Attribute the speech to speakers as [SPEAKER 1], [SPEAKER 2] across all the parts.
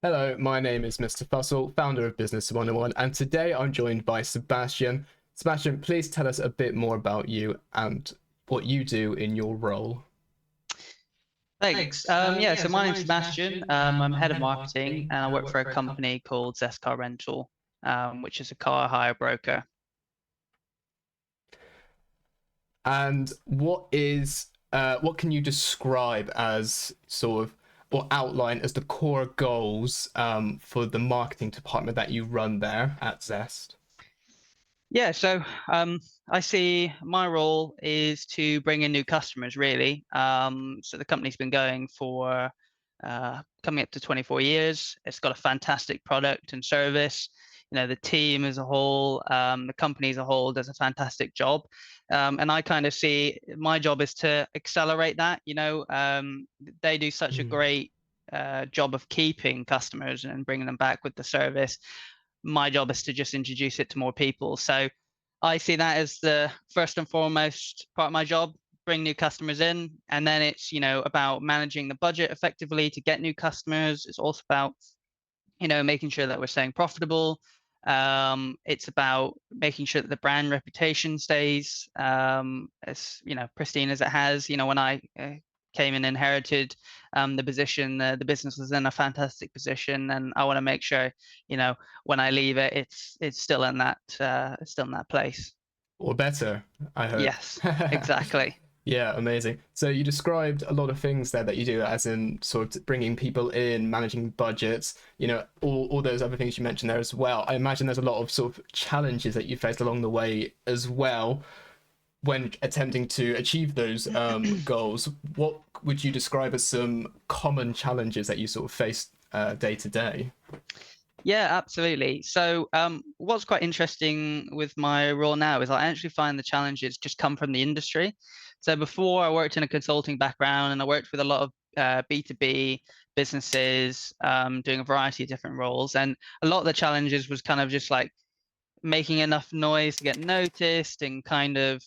[SPEAKER 1] Hello, my name is Mr. Fussell, founder of Business101, and today I'm joined by Sebastian. Sebastian, please tell us a bit more about you and what you do in your role.
[SPEAKER 2] Thanks. So my name's Sebastian. I'm head of marketing and I work for a company called Zest Car Rental, which is a car hire broker.
[SPEAKER 1] And what can you describe as sort of or outline as the core goals for the marketing department that you run there at Zest?
[SPEAKER 2] So I see my role is to bring in new customers, really. So the company's been going for coming up to 24 years. It's got a fantastic product and service. The team as a whole, the company as a whole does a fantastic job. And I kind of see my job is to accelerate that. They do such a
[SPEAKER 1] Mm.
[SPEAKER 2] great job of keeping customers and bringing them back with the service. My job is to just introduce it to more people. So I see that as the first and foremost part of my job, bring new customers in. And then it's, about managing the budget effectively to get new customers. It's also about, making sure that we're staying profitable. It's about making sure that the brand reputation stays as pristine as it has. When I came and inherited the position, the business was in a fantastic position, and I want to make sure when I leave it, it's still in that place.
[SPEAKER 1] Or better, I hope.
[SPEAKER 2] Yes, exactly.
[SPEAKER 1] Yeah, amazing. So you described a lot of things there that you do, as in sort of bringing people in, managing budgets, all those other things you mentioned there as well. I imagine there's a lot of sort of challenges that you faced along the way as well when attempting to achieve those goals. What would you describe as some common challenges that you sort of face day to day?
[SPEAKER 2] Yeah, absolutely. So, what's quite interesting with my role now is I actually find the challenges just come from the industry. So before I worked in a consulting background and I worked with a lot of B2B businesses, doing a variety of different roles. And a lot of the challenges was kind of just like making enough noise to get noticed and kind of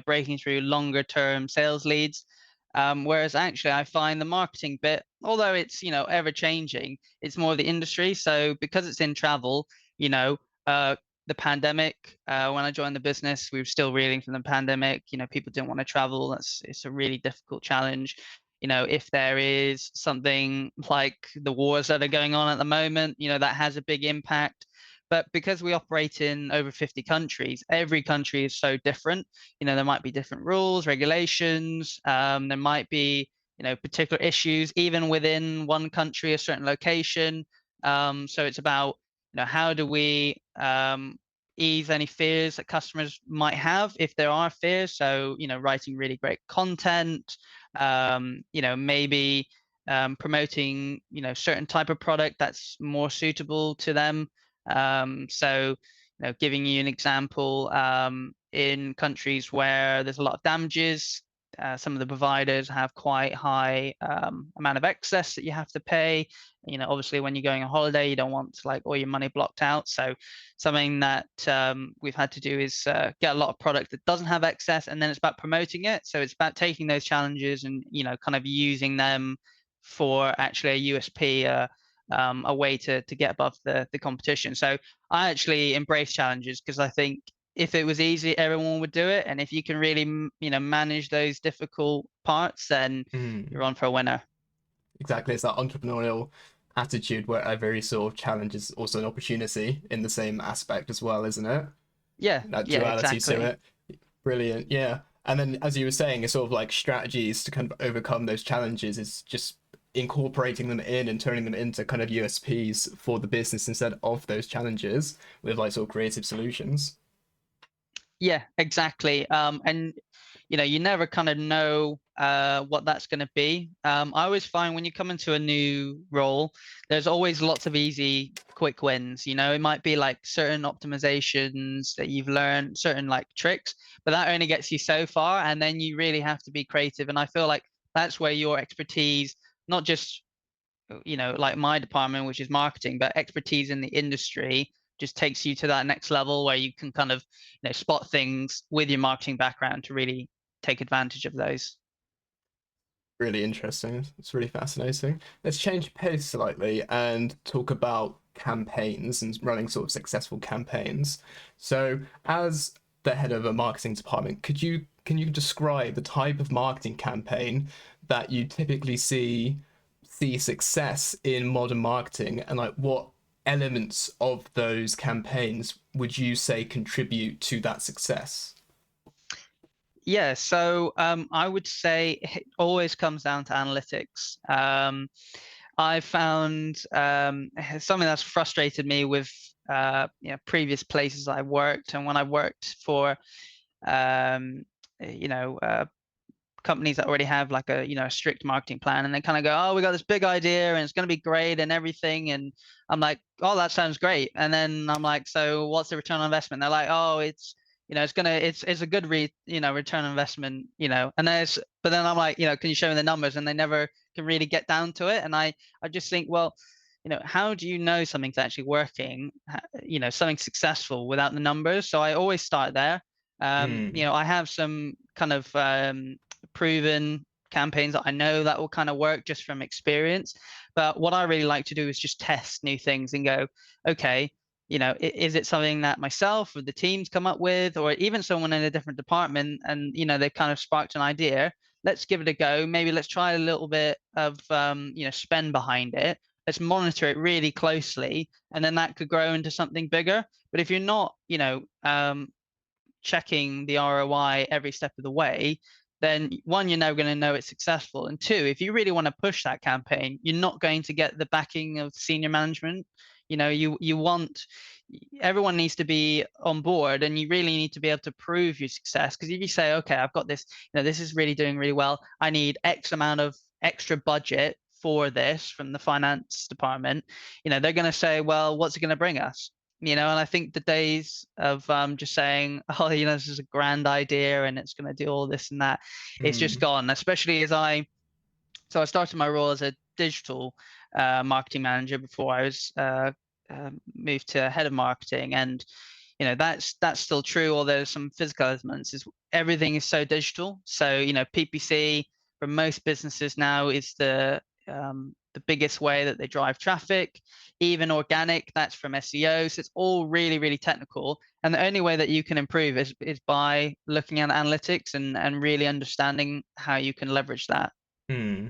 [SPEAKER 2] breaking through longer term sales leads. Whereas actually I find the marketing bit, although it's ever changing, it's more of the industry. So because it's in travel, you know uh, the pandemic, when I joined the business, we were still reeling from the pandemic. People didn't want to travel. It's a really difficult challenge. If there is something like the wars that are going on at the moment, that has a big impact. But because we operate in over 50 countries, every country is so different. There might be different rules, regulations. There might be, particular issues even within one country, a certain location. So it's about, how do we ease any fears that customers might have if there are fears. So, writing really great content, maybe promoting, certain type of product that's more suitable to them. So, giving you an example, in countries where there's a lot of damages, some of the providers have quite high amount of excess that you have to pay. Obviously, when you're going on holiday, you don't want like all your money blocked out. So, something that we've had to do is get a lot of product that doesn't have excess, and then it's about promoting it. So it's about taking those challenges and kind of using them for actually a USP. A way to get above the competition. So I actually embrace challenges because I think if it was easy, everyone would do it. And if you can really, manage those difficult parts, then
[SPEAKER 1] Mm.
[SPEAKER 2] you're on for a winner.
[SPEAKER 1] Exactly, it's that entrepreneurial attitude where every sort of challenge is also an opportunity in the same aspect as well, isn't it?
[SPEAKER 2] Yeah,
[SPEAKER 1] That
[SPEAKER 2] yeah,
[SPEAKER 1] duality to
[SPEAKER 2] exactly.
[SPEAKER 1] it. Brilliant, yeah. And then, as you were saying, it's sort of like strategies to kind of overcome those challenges is just incorporating them in and turning them into kind of USPs for the business instead of those challenges with like sort of creative solutions.
[SPEAKER 2] Yeah, exactly. And you never kind of know what that's going to be. I always find when you come into a new role, there's always lots of easy, quick wins. It might be like certain optimizations that you've learned, certain like tricks, but that only gets you so far, and then you really have to be creative. And I feel like that's where your expertise, not just like my department, which is marketing, but expertise in the industry just takes you to that next level where you can kind of, spot things with your marketing background to really take advantage of those.
[SPEAKER 1] Really interesting. It's really fascinating. Let's change pace slightly and talk about campaigns and running sort of successful campaigns. So, as the head of a marketing department, can you describe the type of marketing campaign that you typically see success in modern marketing, and like what elements of those campaigns would you say contribute to that success?
[SPEAKER 2] Yeah, so I would say it always comes down to analytics. I found something that's frustrated me with previous places I worked, and when I worked for um, you know companies that already have like a strict marketing plan, and they kind of go, oh, we got this big idea and it's going to be great and everything, and I'm like, oh, that sounds great, and then I'm like, so what's the return on investment? They're like, oh, it's a good return on investment, and but then I'm like, can you show me the numbers? And they never can really get down to it. And I just think, well, how do you know something's actually working, something successful without the numbers? So I always start there.
[SPEAKER 1] Hmm.
[SPEAKER 2] I have some kind of proven campaigns that I know that will kind of work just from experience. But what I really like to do is just test new things and go, okay, is it something that myself or the teams come up with, or even someone in a different department, and they've kind of sparked an idea. Let's give it a go. Maybe let's try a little bit of spend behind it. Let's monitor it really closely, and then that could grow into something bigger. But if you're not, checking the ROI every step of the way, then one, you're never going to know it's successful. And two, if you really want to push that campaign, you're not going to get the backing of senior management. You want everyone needs to be on board, and you really need to be able to prove your success. Because if you say, okay, I've got this, this is really doing really well, I need X amount of extra budget for this from the finance department, they're going to say, well, what's it going to bring us? And I think the days of just saying, oh, this is a grand idea and it's going to do all this and that, it's just
[SPEAKER 1] Hmm.
[SPEAKER 2] gone. Especially so I started my role as a digital marketing manager before I was moved to head of marketing, and that's still true. Although there's some physical elements, is everything is so digital. So PPC for most businesses now is the biggest way that they drive traffic. Even organic, that's from SEO. So it's all really, really technical. And the only way that you can improve is by looking at analytics and really understanding how you can leverage that.
[SPEAKER 1] Hmm.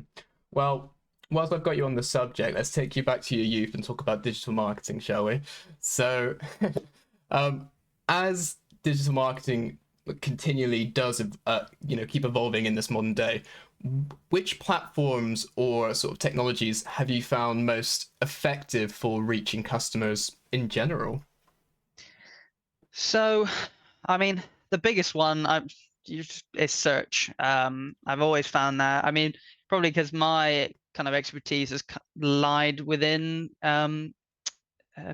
[SPEAKER 1] Well, whilst I've got you on the subject, let's take you back to your youth and talk about digital marketing, shall we? So, um, as digital marketing continually does, keep evolving in this modern day, which platforms or sort of technologies have you found most effective for reaching customers in general?
[SPEAKER 2] So, I mean, the biggest one is search. I've always found that. I mean, probably because my kind of expertise has lied within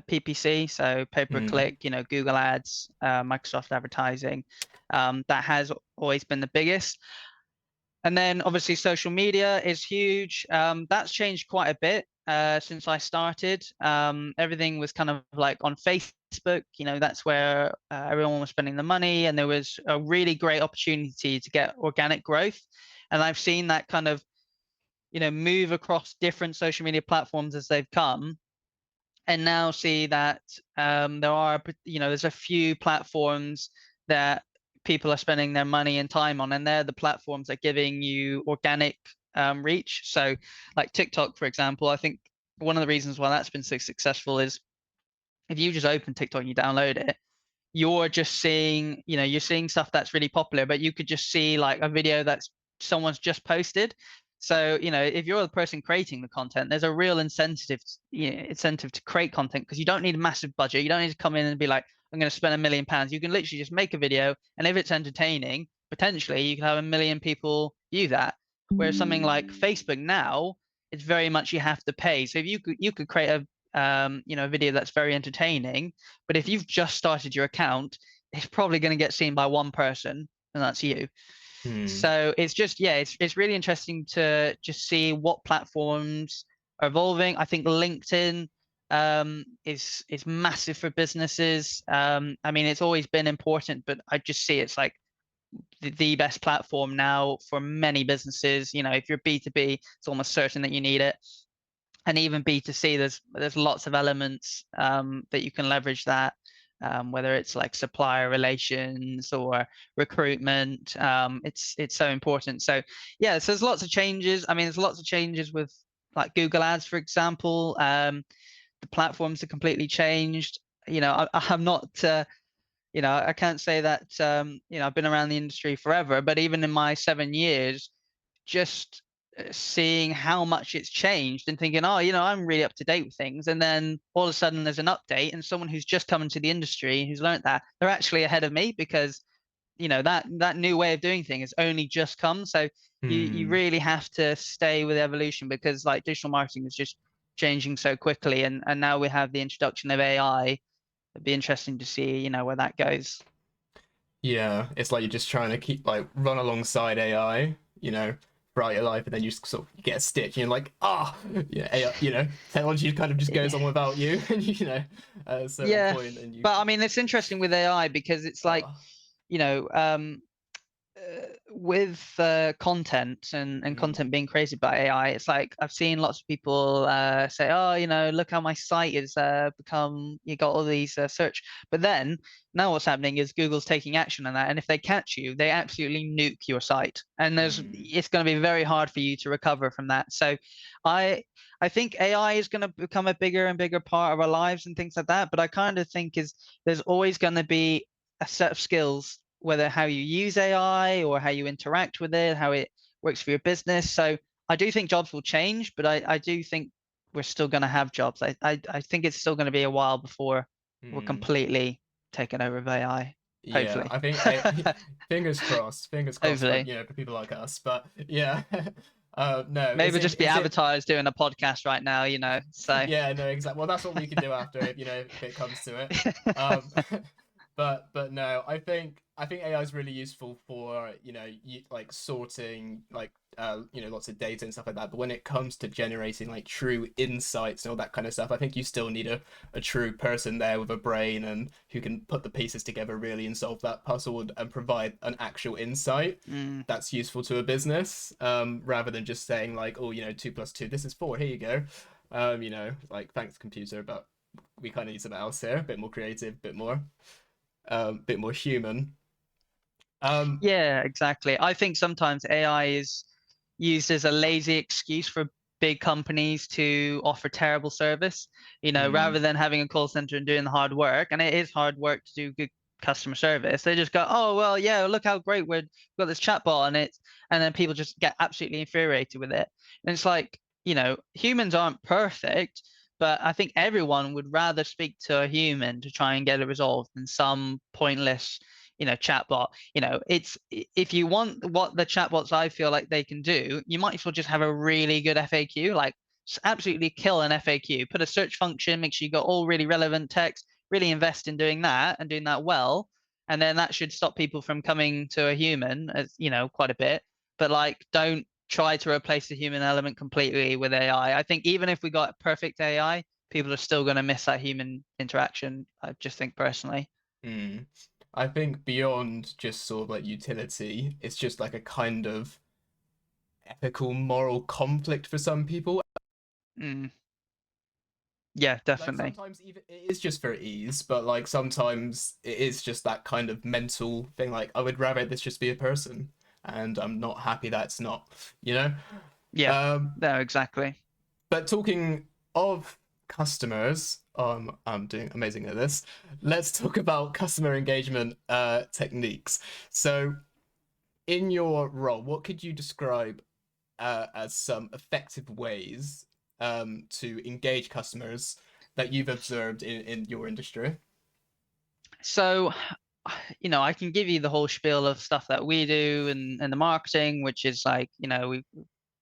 [SPEAKER 2] PPC, so pay per
[SPEAKER 1] Hmm.
[SPEAKER 2] click, Google Ads, Microsoft Advertising. That has always been the biggest. And then obviously social media is huge. That's changed quite a bit since I started. Everything was kind of like on Facebook. That's where everyone was spending the money, and there was a really great opportunity to get organic growth. And I've seen that kind of move across different social media platforms as they've come, and now see that there's a few platforms that people are spending their money and time on, and they're the platforms that are giving you organic reach. So like TikTok, for example, I think one of the reasons why that's been so successful is if you just open TikTok and you download it, you're just seeing, you're seeing stuff that's really popular, but you could just see like a video that's someone's just posted. So, if you're the person creating the content, there's a real incentive to create content, because you don't need a massive budget. You don't need to come in and be like, I'm going to spend £1 million. You can literally just make a video, and if it's entertaining, potentially you can have 1 million people view that. Whereas something like Facebook now, it's very much you have to pay. So if you could create a video that's very entertaining, but if you've just started your account, it's probably going to get seen by one person, and that's you.
[SPEAKER 1] Hmm.
[SPEAKER 2] So it's just, yeah, it's really interesting to just see what platforms are evolving. I think LinkedIn is massive for businesses. I mean, it's always been important, but I just see it's like the best platform now for many businesses. You know, if you're B2B, it's almost certain that you need it. And even B2C, there's lots of elements that you can leverage that, whether it's like supplier relations or recruitment. It's so important. So yeah, so there's lots of changes. I mean, there's lots of changes with like Google Ads, for example. The platforms are completely changed. You know, I'm not. You know, I can't say that. You know, I've been around the industry forever, but even in my 7 years, just seeing how much it's changed and thinking, oh, you know, I'm really up to date with things. And then all of a sudden there's an update, and someone who's just come into the industry, who's learned that, they're actually ahead of me because, you know, that new way of doing things has only just come. So you
[SPEAKER 1] Hmm.
[SPEAKER 2] really have to stay with evolution, because like digital marketing is just changing so quickly. And now we have the introduction of AI. It'd be interesting to see, you know, where that goes.
[SPEAKER 1] Yeah, it's like you're just trying to keep like run alongside AI, throughout your life, and then you just sort of get a stitch, and you're like, yeah, AI, technology kind of just goes on without you, and at a certain
[SPEAKER 2] Yeah,
[SPEAKER 1] point, and you,
[SPEAKER 2] but I mean, it's interesting with AI because it's like,
[SPEAKER 1] ah,
[SPEAKER 2] you know, with content and
[SPEAKER 1] mm,
[SPEAKER 2] content being created by AI, it's like I've seen lots of people say, "Oh, you know, look how my site has become. You got all these search." But then now what's happening is Google's taking action on that, and if they catch you, they absolutely nuke your site, and
[SPEAKER 1] mm,
[SPEAKER 2] it's going to be very hard for you to recover from that. So, I I think AI is going to become a bigger and bigger part of our lives and things like that. But I kind of think is there's always going to be a set of skills, whether how you use AI or how you interact with it, how it works for your business. So I do think jobs will change, but I do think we're still going to have jobs. I think it's still going to be a while before we're
[SPEAKER 1] mm.
[SPEAKER 2] completely taken over by AI.
[SPEAKER 1] Yeah,
[SPEAKER 2] Hopefully.
[SPEAKER 1] I think fingers crossed for
[SPEAKER 2] Hopefully.
[SPEAKER 1] for people like us, but yeah, no,
[SPEAKER 2] Maybe just be
[SPEAKER 1] is it
[SPEAKER 2] advertised doing a podcast right now, you know. So
[SPEAKER 1] yeah, no, exactly. Well, that's what we can do after, if it comes to it. Um, but no, I think AI is really useful for like sorting like lots of data and stuff like that. But when it comes to generating like true insights and all that kind of stuff, I think you still need a true person there with a brain and who can put the pieces together really and solve that puzzle and provide an actual insight
[SPEAKER 2] mm,
[SPEAKER 1] that's useful to a business, rather than just saying like, oh, 2 plus 2, this is 4, here you go. Like thanks computer, but we kind of need something else here, a bit more creative, bit more human. Um,
[SPEAKER 2] yeah, exactly. I think sometimes AI is used as a lazy excuse for big companies to offer terrible service, you know, rather
[SPEAKER 1] mm,
[SPEAKER 2] than having a call center and doing the hard work. And it is hard work to do good customer service. They just go, oh, well, yeah, look how great we've got this chatbot, and then people just get absolutely infuriated with it. And it's like, you know, humans aren't perfect, but I think everyone would rather speak to a human to try and get it resolved than some pointless, you know, chatbot. You know, it's if you want what the chatbots I feel like they can do, you might as well just have a really good FAQ, like absolutely kill an FAQ, put a search function, make sure you got all really relevant text, really invest in doing that and doing that well. And then that should stop people from coming to a human, as you know, quite a bit. But like, don't try to replace the human element completely with AI. I think even if we got perfect AI, people are still going to miss that human interaction. I just think personally.
[SPEAKER 1] mm. I think beyond just sort of like utility, it's just like a kind of ethical, moral conflict for some people.
[SPEAKER 2] Mm, yeah,
[SPEAKER 1] Like
[SPEAKER 2] definitely.
[SPEAKER 1] sometimes even it is just for ease, but like sometimes it is just that kind of mental thing. Like I would rather this just be a person, and I'm not happy that it's not, you know.
[SPEAKER 2] Yeah,
[SPEAKER 1] Um,
[SPEAKER 2] no, exactly.
[SPEAKER 1] but talking of customers, I'm doing amazing at this. Let's talk about customer engagement techniques. So, in your role, what could you describe as some effective ways to engage customers that you've observed in your industry?
[SPEAKER 2] So, you know, I can give you the whole spiel of stuff that we do and the marketing, which is like, you know, we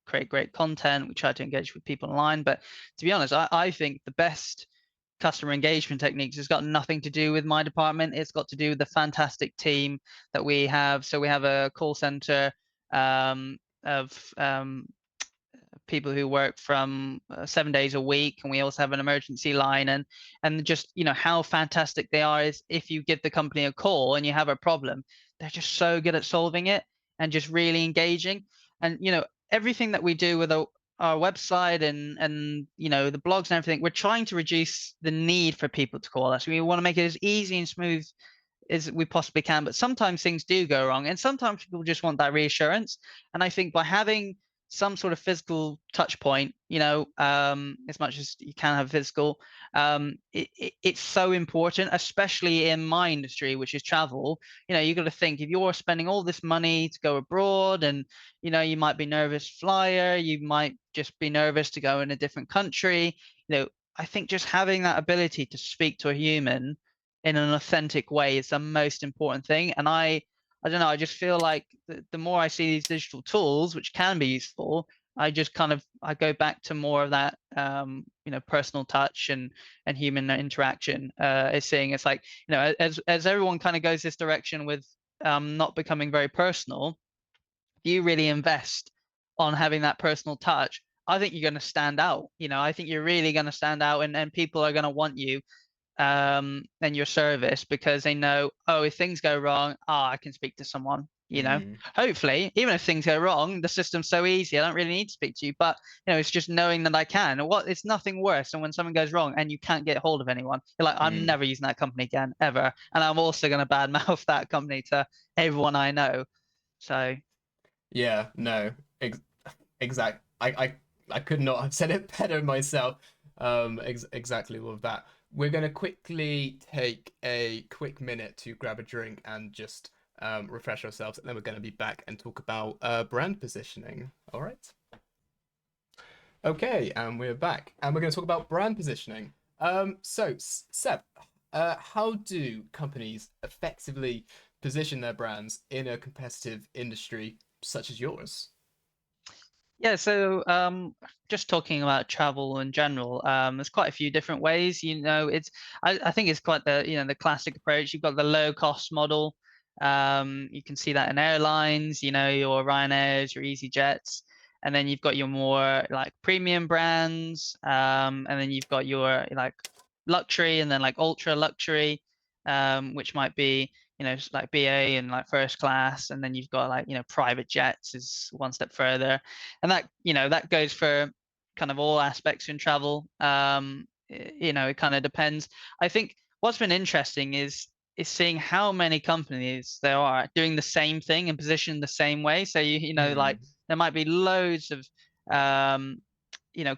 [SPEAKER 2] create great content, we try to engage with people online. But to be honest, I think the best customer engagement techniques has got nothing to do with my department. It's got to do with the fantastic team that we have. So we have a call center of people who work from 7 days a week, and we also have an emergency line, and just how fantastic they are is if you give the company a call and you have a problem, they're just so good at solving it and just really engaging. And everything that we do with our website and the blogs and everything, we're trying to reduce the need for people to call us. We want to make it as easy and smooth as we possibly can, but sometimes things do go wrong, and sometimes people just want that reassurance. And I think by having some sort of physical touch point, as much as you can have physical, it's so important, especially in my industry, which is travel. You got to think, if you're spending all this money to go abroad, and you might be nervous flyer, you might just be nervous to go in a different country. I think just having that ability to speak to a human in an authentic way is the most important thing. And I don't know, I just feel like the more I see these digital tools, which can be useful, I just I go back to more of that personal touch and human interaction. It's like, as everyone kind of goes this direction with not becoming very personal, if you really invest on having that personal touch, I think you're going to stand out. I think you're really going to stand out, and people are going to want you and your service, because they know, oh, if things go wrong, I can speak to someone.
[SPEAKER 1] Mm.
[SPEAKER 2] Hopefully, even if things go wrong, the system's so easy, I don't really need to speak to you. But it's just knowing that I can. It's nothing worse than when something goes wrong and you can't get hold of anyone. You're like, I'm
[SPEAKER 1] Mm.
[SPEAKER 2] never using that company again, ever. And I'm also going to badmouth that company to everyone I know. So
[SPEAKER 1] Yeah, no, exact. I could not have said it better myself. Exactly all of that. We're gonna quickly take a quick minute to grab a drink and just refresh ourselves, and then we're gonna be back and talk about brand positioning. All right. Okay, and we're back, and we're gonna talk about brand positioning. So Seb, how do companies effectively position their brands in a competitive industry such as yours?
[SPEAKER 2] yeah, so just talking about travel in general, there's quite a few different ways. I think it's quite the classic approach. You've got the low cost model. You can see that in airlines, your Ryanairs, your EasyJets, and then you've got your more like premium brands, and then you've got your like luxury, and then like ultra luxury, which might be like BA and like first class, and then you've got like private jets is one step further, and that goes for kind of all aspects in travel. It kind of depends. I think what's been interesting is seeing how many companies there are doing the same thing and positioned the same way. So like
[SPEAKER 1] Mm.
[SPEAKER 2] there might be loads of um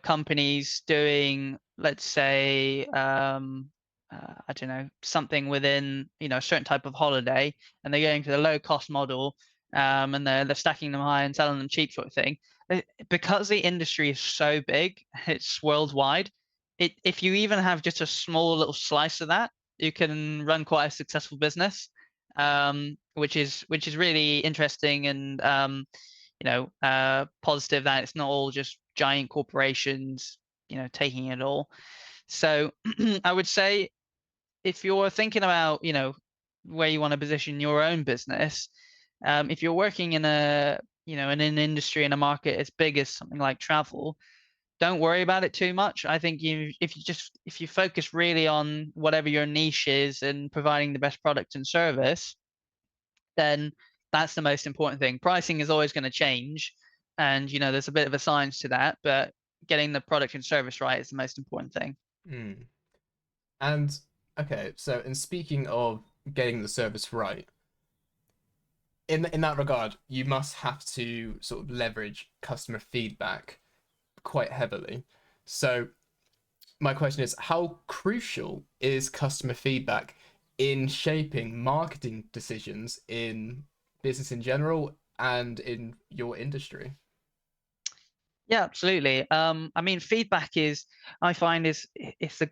[SPEAKER 2] companies doing, let's say, I don't know, something within a certain type of holiday, and they're going for the low cost model, and they're stacking them high and selling them cheap, sort of thing. Because the industry is so big, it's worldwide. If you even have just a small little slice of that, you can run quite a successful business, which is really interesting, and positive that it's not all just giant corporations, taking it all. So I would say, if you're thinking about, where you want to position your own business, if you're working in in an industry, in a market as big as something like travel, don't worry about it too much. I think if you focus really on whatever your niche is and providing the best product and service, then that's the most important thing. Pricing is always going to change, and there's a bit of a science to that, but getting the product and service right is the most important thing.
[SPEAKER 1] Mm. And okay, so in speaking of getting the service right, in that regard, you must have to sort of leverage customer feedback quite heavily. So my question is, how crucial is customer feedback in shaping marketing decisions in business in general and in your industry?
[SPEAKER 2] Yeah, absolutely. I mean, feedback is, I find, it's the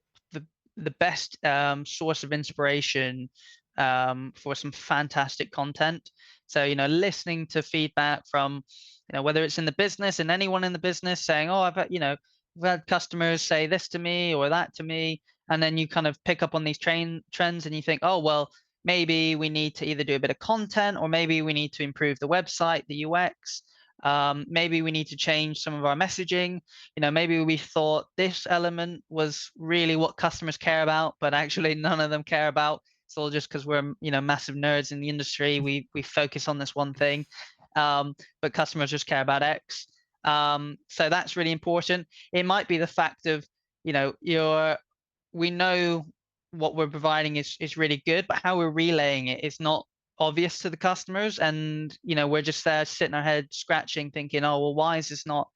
[SPEAKER 2] the best source of inspiration for some fantastic content. So, listening to feedback from, whether it's in the business and anyone in the business saying, "Oh, I've had customers say this to me or that to me," and then you kind of pick up on these trends, and you think, "Oh, well, maybe we need to either do a bit of content, or maybe we need to improve the website, the UX." Maybe we need to change some of our messaging. Maybe we thought this element was really what customers care about, but actually none of them care about. It's all just because we're massive nerds in the industry. We focus on this one thing, but customers just care about X. So that's really important. It might be the fact of your we know what we're providing is really good, but how we're relaying it is not obvious to the customers, and we're just there sitting our head scratching, thinking, oh well, why is it's not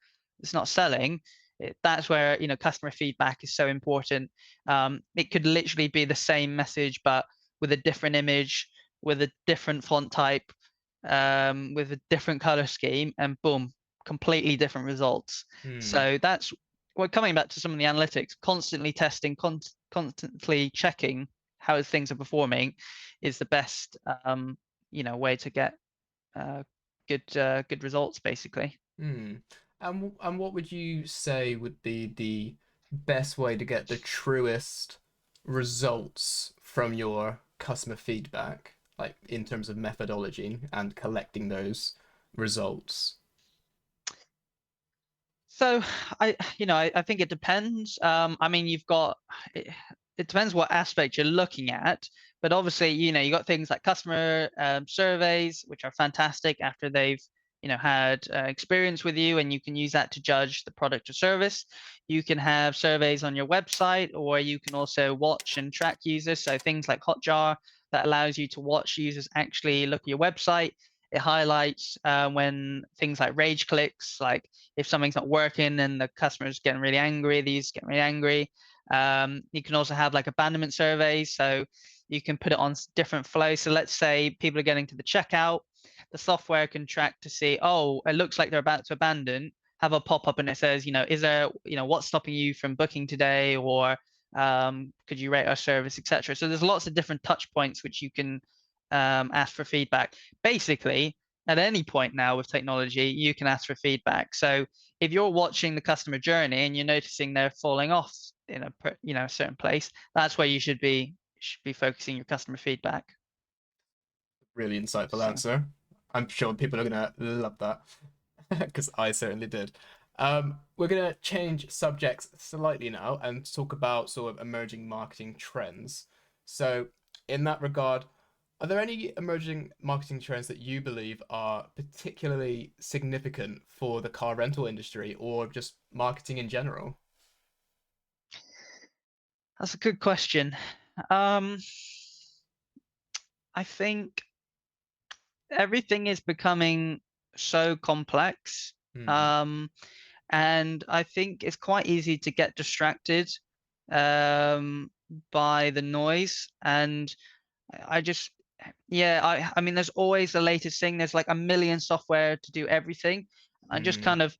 [SPEAKER 2] selling. That's where customer feedback is so important. It could literally be the same message but with a different image, with a different font type, with a different color scheme, and boom, completely different results.
[SPEAKER 1] Hmm.
[SPEAKER 2] So that's we're coming back to some of the analytics, constantly testing, constantly checking how things are performing is the best way to get uh, good results, basically.
[SPEAKER 1] Hmm. And what would you say would be the best way to get the truest results from your customer feedback, like in terms of methodology and collecting those results?
[SPEAKER 2] So I think it depends. I mean, it, it depends what aspect you're looking at, but obviously, you got things like customer surveys, which are fantastic after they've had experience with you, and you can use that to judge the product or service. You can have surveys on your website, or you can also watch and track users. So things like Hotjar that allows you to watch users actually look at your website. It highlights when things like rage clicks, like if something's not working and the customer's getting really angry, these get really angry. You can also have like abandonment surveys, so you can put it on different flows. So let's say people are getting to the checkout, the software can track to see, oh, it looks like they're about to abandon. Have a pop up and it says, is there, what's stopping you from booking today, or could you rate our service, etc. So there's lots of different touch points which you can ask for feedback. Basically, at any point now with technology, you can ask for feedback. So if you're watching the customer journey and you're noticing they're falling off in a certain place, that's where you should be focusing your customer feedback.
[SPEAKER 1] Really insightful
[SPEAKER 2] So
[SPEAKER 1] answer. I'm sure people are gonna love that because I certainly did. We're gonna change subjects slightly now and talk about sort of emerging marketing trends. So, in that regard, are there any emerging marketing trends that you believe are particularly significant for the car rental industry or just marketing in general?
[SPEAKER 2] that's a good question. Um, I think everything is becoming so complex.
[SPEAKER 1] Hmm.
[SPEAKER 2] Um, and I think it's quite easy to get distracted um, by the noise. And I just, yeah, I mean, there's always the latest thing. There's like a million software to do everything. I just
[SPEAKER 1] Hmm.
[SPEAKER 2] kind of,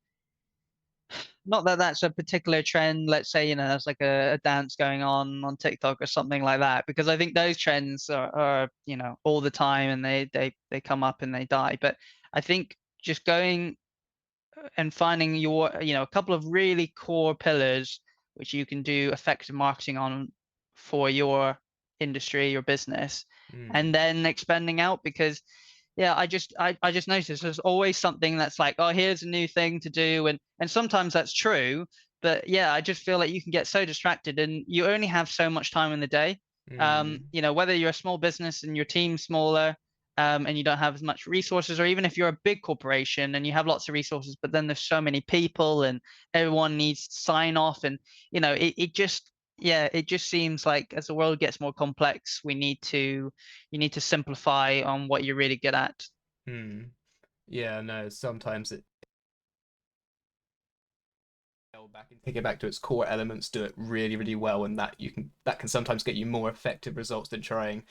[SPEAKER 2] not that that's a particular trend. Let's say, there's like a dance going on TikTok or something like that, because I think those trends are all the time, and they come up and they die. But I think just going and finding a couple of really core pillars which you can do effective marketing on for your industry, your business,
[SPEAKER 1] Hmm.
[SPEAKER 2] and then expanding out. Because yeah, I just noticed there's always something that's like, oh, here's a new thing to do, and sometimes that's true, but yeah, I just feel like you can get so distracted and you only have so much time in the day.
[SPEAKER 1] Hmm.
[SPEAKER 2] Whether you're a small business and your team's smaller, and you don't have as much resources, or even if you're a big corporation and you have lots of resources, but then there's so many people and everyone needs to sign off, and it just, yeah, it just seems like as the world gets more complex, you need to simplify on what you're really good at.
[SPEAKER 1] Hmm. Yeah, no, sometimes it back and take it back to its core elements, do it really, really well, and that can sometimes get you more effective results than trying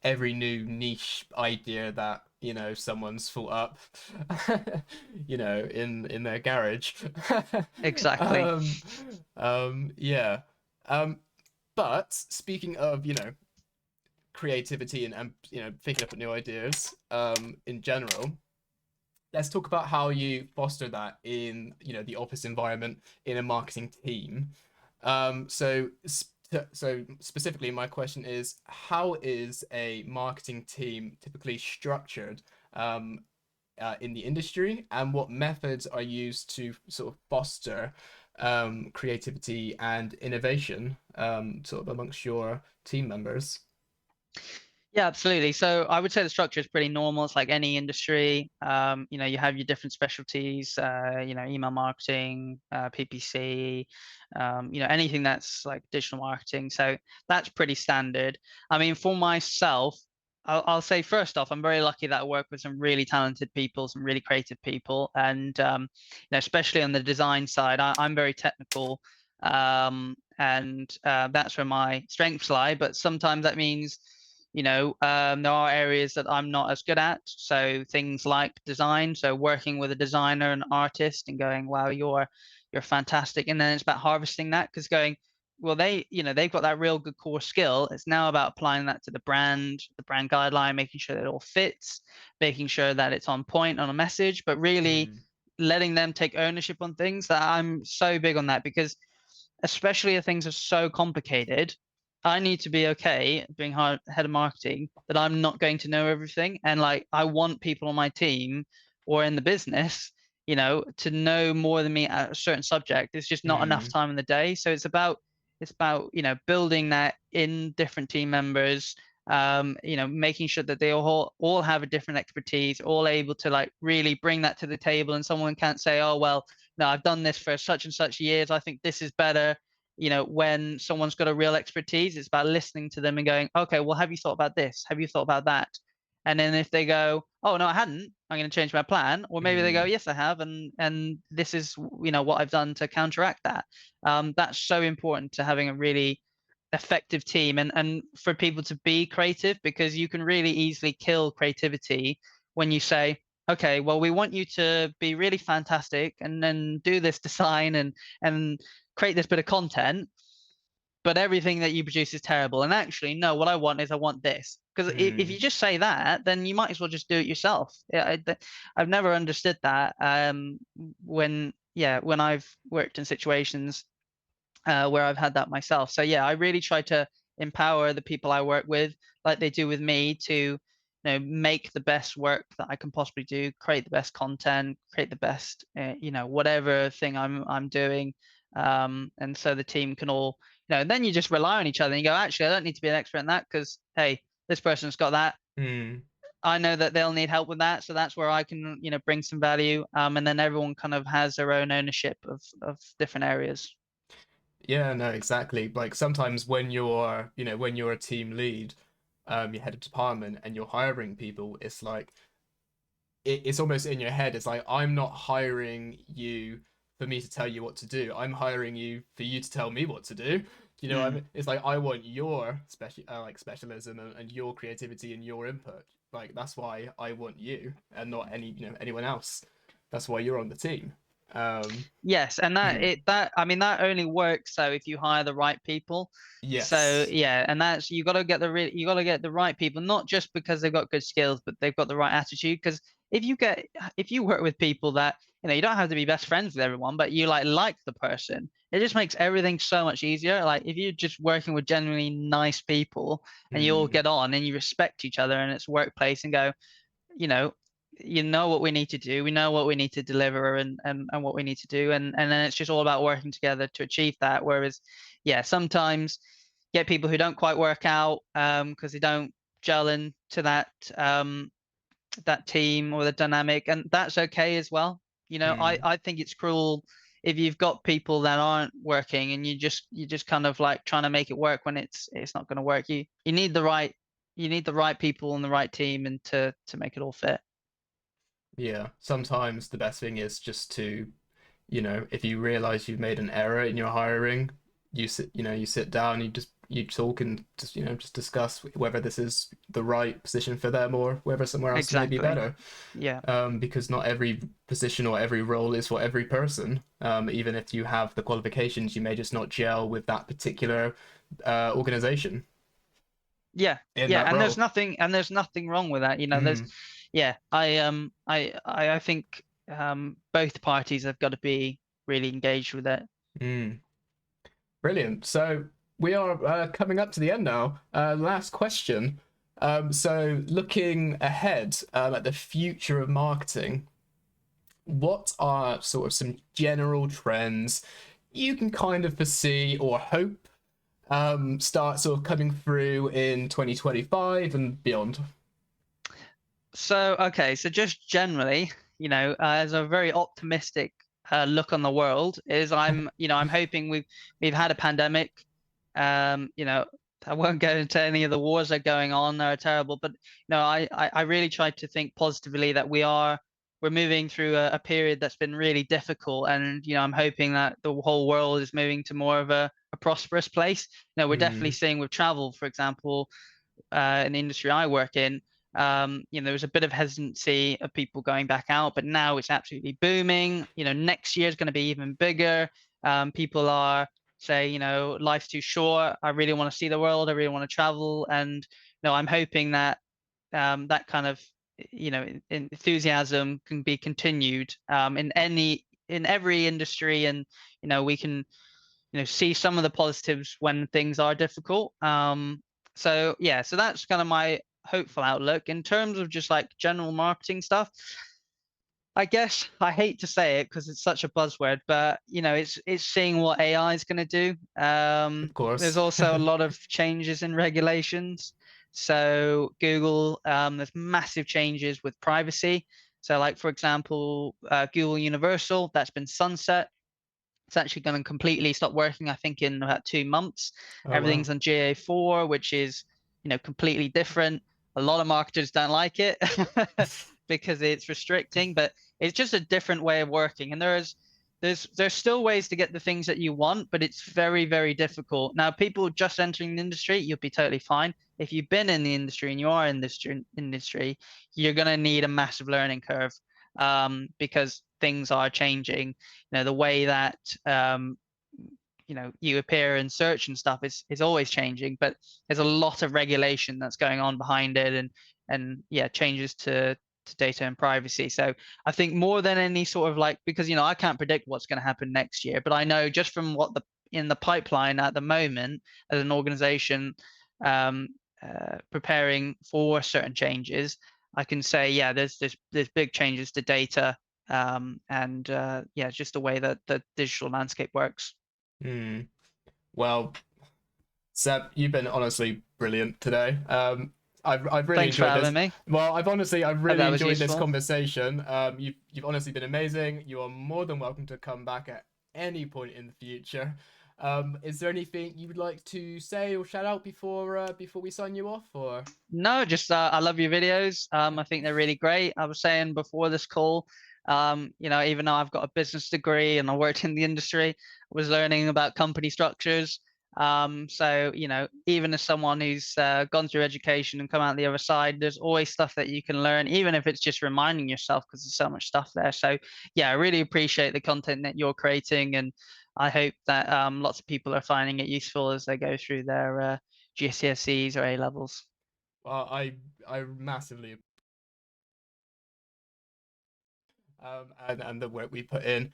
[SPEAKER 1] every new niche idea that someone's thought up, in their garage.
[SPEAKER 2] Exactly.
[SPEAKER 1] um, yeah. Um, but speaking of creativity and thinking up new ideas, in general, let's talk about how you foster that in the office environment in a marketing team. So specifically, my question is, how is a marketing team typically structured? in the industry, and what methods are used to sort of foster creativity and innovation sort of amongst your team members?
[SPEAKER 2] Yeah, absolutely. So I would say the structure is pretty normal. It's like any industry. You have your different specialties, email marketing, PPC, anything that's like digital marketing. So that's pretty standard. I mean, for myself, I'll say first off, I'm very lucky that I work with some really talented people, some really creative people, and especially on the design side, I'm very technical, and that's where my strengths lie. But sometimes that means there are areas that I'm not as good at. So things like design. So working with a designer and artist and going, wow, you're fantastic. And then it's about harvesting that, because going, well, they've got that real good core skill. It's now about applying that to the brand guideline, making sure that it all fits, making sure that it's on point on a message, but really
[SPEAKER 1] Mm,
[SPEAKER 2] letting them take ownership on things. That I'm so big on that, because especially if things are so complicated, I need to be okay being head of marketing that I'm not going to know everything. And like, I want people on my team or in the business, to know more than me at a certain subject. It's just not enough
[SPEAKER 1] mm,
[SPEAKER 2] time in the day. So it's about building that in different team members, making sure that they all have a different expertise, all able to like really bring that to the table. And someone can't say, oh, well, no, I've done this for such and such years, I think this is better. When someone's got a real expertise, it's about listening to them and going, okay, well, have you thought about this? Have you thought about that? And then if they go, oh, no, I hadn't, I'm going to change my plan. Or maybe they go,
[SPEAKER 1] mm,
[SPEAKER 2] yes, I have. And this is, what I've done to counteract that. That's so important to having a really effective team, and for people to be creative, because you can really easily kill creativity when you say, okay, well, we want you to be really fantastic and then do this design and create this bit of content, but everything that you produce is terrible. And actually, no, what I want is I want this. Because if
[SPEAKER 1] mm.
[SPEAKER 2] you just say that, then you might as well just do it yourself. Yeah, I've never understood that. When I've worked in situations where I've had that myself. So yeah, I really try to empower the people I work with, like they do with me, to make the best work that I can possibly do, create the best content, create the best whatever thing I'm doing, and so the team can all and then you just rely on each other and you go, actually, I don't need to be an expert in that, because hey, this person's got that.
[SPEAKER 1] Mm.
[SPEAKER 2] I know that they'll need help with that, so that's where I can bring some value, and then everyone kind of has their own ownership of different areas.
[SPEAKER 1] Yeah, no, exactly. Like sometimes when when you're a team lead, you head of department and you're hiring people, it's like it's almost in your head. It's like I'm not hiring you for me to tell you what to do. I'm hiring you for you to tell me what to do. I
[SPEAKER 2] Mm.
[SPEAKER 1] mean, it's like I want your specialism and your creativity and your input. Like that's why I want you and not anyone else. That's why you're on the team. Um,
[SPEAKER 2] Yes, and that I mean that only works so if you hire the right people. So
[SPEAKER 1] yes.
[SPEAKER 2] yeah, and that's you got to get the right people, not just because they've got good skills, but they've got the right attitude. Because if you work with people that you don't have to be best friends with everyone, but you like the person, it just makes everything so much easier. Like if you're just working with genuinely nice people and you all
[SPEAKER 1] Mm,
[SPEAKER 2] get on and you respect each other and it's workplace and go, you know what we need to do, we know what we need to deliver, and what we need to do, and then it's just all about working together to achieve that. Whereas yeah, sometimes get people who don't quite work out because they don't gel into that team or the dynamic, and that's okay as well.
[SPEAKER 1] mm.
[SPEAKER 2] I think it's cruel if you've got people that aren't working and you just kind of like trying to make it work when it's not going to work. You need the right people and the right team and to make it all fit.
[SPEAKER 1] Yeah, sometimes the best thing is just to, if you realize you've made an error in your hiring, you sit down, you talk and just discuss whether this is the right position for them or whether somewhere else may be
[SPEAKER 2] Exactly.
[SPEAKER 1] better.
[SPEAKER 2] Yeah.
[SPEAKER 1] Because not every position or every role is for every person. Even if you have the qualifications, you may just not gel with that particular organization
[SPEAKER 2] Yeah.
[SPEAKER 1] in
[SPEAKER 2] Yeah.
[SPEAKER 1] that role.
[SPEAKER 2] And there's nothing wrong with that. There's
[SPEAKER 1] Mm,
[SPEAKER 2] yeah, I think both parties have got to be really engaged with it.
[SPEAKER 1] mm. Brilliant. So we are coming up to the end now. Last question. So looking ahead at the future of marketing, what are sort of some general trends you can kind of foresee or hope start sort of coming through in 2025 and beyond?
[SPEAKER 2] So, okay, so just generally, as a very optimistic look on the world, is I'm hoping we've had a pandemic. Um, you know, I won't go into any of the wars that are going on; they're terrible. But I really try to think positively that we're moving through a period that's been really difficult, and I'm hoping that the whole world is moving to more of a prosperous place. We're definitely
[SPEAKER 1] Mm,
[SPEAKER 2] seeing with travel, for example, in the industry I work in, there was a bit of hesitancy of people going back out, but now it's absolutely booming. Next year is going to be even bigger. People are say, life's too short. I really want to see the world. I really want to travel, and I'm hoping that that kind of enthusiasm can be continued in every industry, and we can see some of the positives when things are difficult. So yeah, so that's kind of my hopeful outlook in terms of just like general marketing stuff. I guess I hate to say it because it's such a buzzword, but it's seeing what AI is going to do.
[SPEAKER 1] of
[SPEAKER 2] There's
[SPEAKER 1] course.
[SPEAKER 2] also a lot of changes in regulations. So Google, there's massive changes with privacy. So like for example, Google Universal, that's been sunset. It's actually going to completely stop working, I think, in about 2 months.
[SPEAKER 1] Oh wow.
[SPEAKER 2] Everything's on GA4, which is, completely different. A lot of marketers don't like it because it's restricting, but it's just a different way of working. And there's still ways to get the things that you want, but it's very, very difficult. Now, people just entering the industry, you'll be totally fine. If you've been in the industry and you are in this industry, you're going to need a massive learning curve because things are changing. The way that you appear in search and stuff is always changing, but there's a lot of regulation that's going on behind it, and yeah, changes to data and privacy. So I think more than any sort of like, because I can't predict what's going to happen next year, but I know just from what the in the pipeline at the moment as an organization um, preparing for certain changes, I can say, yeah, there's big changes to data, and yeah, just the way that the digital landscape works.
[SPEAKER 1] Hmm. Well, Seb, you've been honestly brilliant today. I've really
[SPEAKER 2] Thanks for
[SPEAKER 1] enjoyed this.
[SPEAKER 2] having me.
[SPEAKER 1] Well, I've
[SPEAKER 2] Hope
[SPEAKER 1] really
[SPEAKER 2] that was
[SPEAKER 1] enjoyed this
[SPEAKER 2] useful.
[SPEAKER 1] conversation. You've honestly been amazing. You are more than welcome to come back at any point in the future. Is there anything you would like to say or shout out before we sign you off? Or
[SPEAKER 2] No, just I love your videos. I think they're really great. I was saying before this call, even though I've got a business degree and I worked in the industry, I was learning about company structures. So even as someone who's gone through education and come out the other side, there's always stuff that you can learn, even if it's just reminding yourself because there's so much stuff there. So yeah, I really appreciate the content that you're creating, and I hope that lots of people are finding it useful as they go through their GCSEs or A levels.
[SPEAKER 1] well, I massively and the work we put in.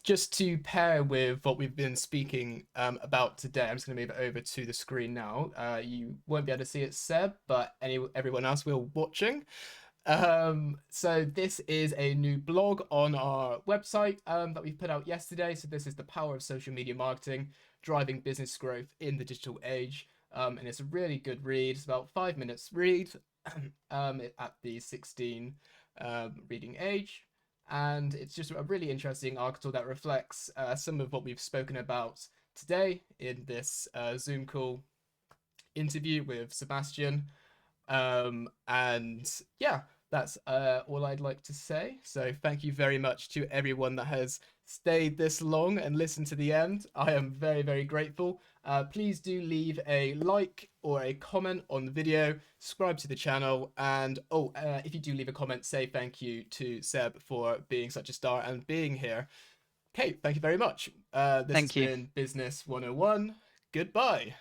[SPEAKER 1] Just to pair with what we've been speaking about today, I'm just going to move it over to the screen now. You won't be able to see it, Seb, but everyone else will watching. So this is a new blog on our website that we put out yesterday. So this is the power of social media marketing, driving business growth in the digital age. And it's a really good read. It's about 5 minutes read at the 16 reading age. And it's just a really interesting article that reflects some of what we've spoken about today in this Zoom call interview with Sebastian. And yeah, that's all I'd like to say. So thank you very much to everyone that has stayed this long and listened to the end. I am very, very grateful. Please do leave a like or a comment on the video, subscribe to the channel, and if you do leave a comment, say thank you to Seb for being such a star and being here. Okay, thank you very much. This has
[SPEAKER 2] Thank you.
[SPEAKER 1] been Business 101. Goodbye.